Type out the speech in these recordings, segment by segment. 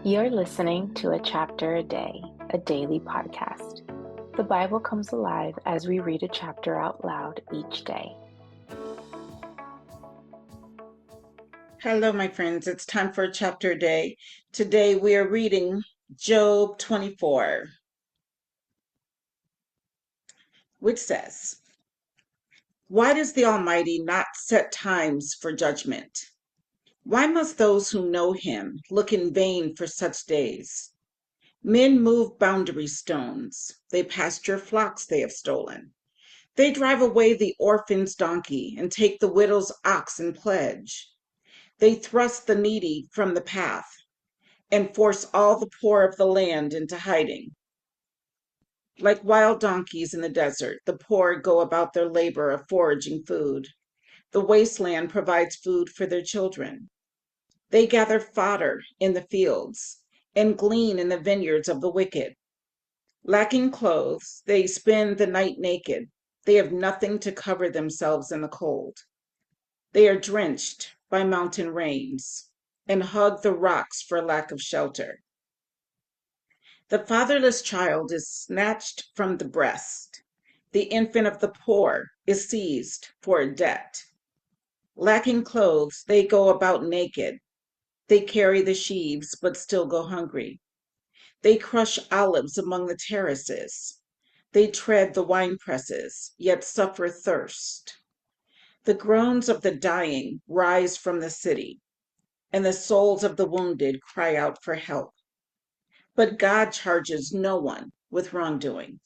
You're listening to A Chapter a Day, a daily podcast. The Bible comes alive as we read a chapter out loud each day. Hello, my friends. It's time for a chapter a day. Today we are reading Job 24, which says, "Why does the Almighty not set times for judgment? Why must those who know him look in vain for such days? Men move boundary stones. They pasture flocks they have stolen. They drive away the orphan's donkey and take the widow's ox in pledge. They thrust the needy from the path and force all the poor of the land into hiding. Like wild donkeys in the desert, the poor go about their labor of foraging food. The wasteland provides food for their children. They gather fodder in the fields and glean in the vineyards of the wicked. Lacking clothes, they spend the night naked. They have nothing to cover themselves in the cold. They are drenched by mountain rains and hug the rocks for lack of shelter. The fatherless child is snatched from the breast. The infant of the poor is seized for a debt. Lacking clothes, they go about naked. They carry the sheaves, but still go hungry. They crush olives among the terraces. They tread the wine presses, yet suffer thirst. The groans of the dying rise from the city, and the souls of the wounded cry out for help. But God charges no one with wrongdoing.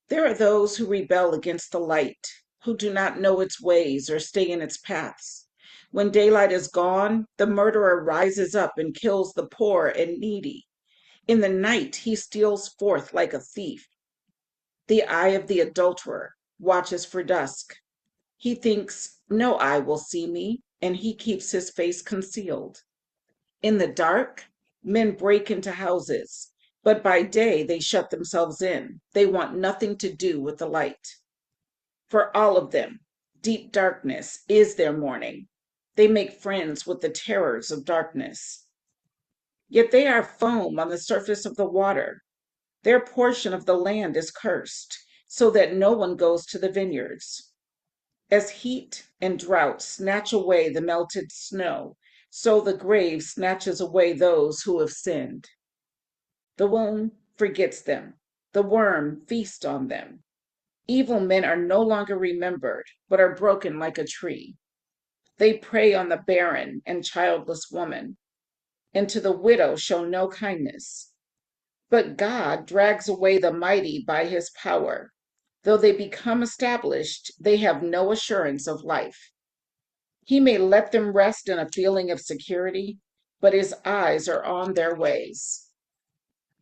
There are those who rebel against the light, who do not know its ways or stay in its paths. When daylight is gone, the murderer rises up and kills the poor and needy. In the night, he steals forth like a thief. The eye of the adulterer watches for dusk. He thinks, no eye will see me, and he keeps his face concealed. In the dark, men break into houses, but by day they shut themselves in. They want nothing to do with the light. For all of them, deep darkness is their morning. They make friends with the terrors of darkness. Yet they are foam on the surface of the water. Their portion of the land is cursed, so that no one goes to the vineyards. As heat and drought snatch away the melted snow, so the grave snatches away those who have sinned. The womb forgets them. The worm feasts on them. Evil men are no longer remembered, but are broken like a tree. They prey on the barren and childless woman, and to the widow show no kindness. But God drags away the mighty by his power. Though they become established, they have no assurance of life. He may let them rest in a feeling of security, but his eyes are on their ways.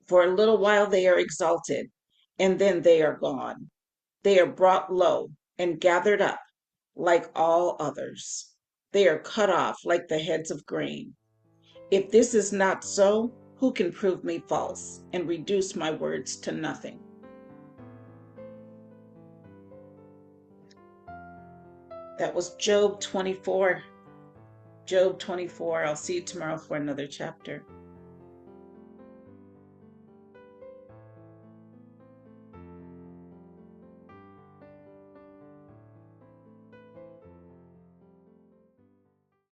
For a little while they are exalted, and then they are gone. They are brought low and gathered up like all others. They are cut off like the heads of grain. If this is not so, who can prove me false and reduce my words to nothing?" That was Job 24. Job 24. I'll see you tomorrow for another chapter.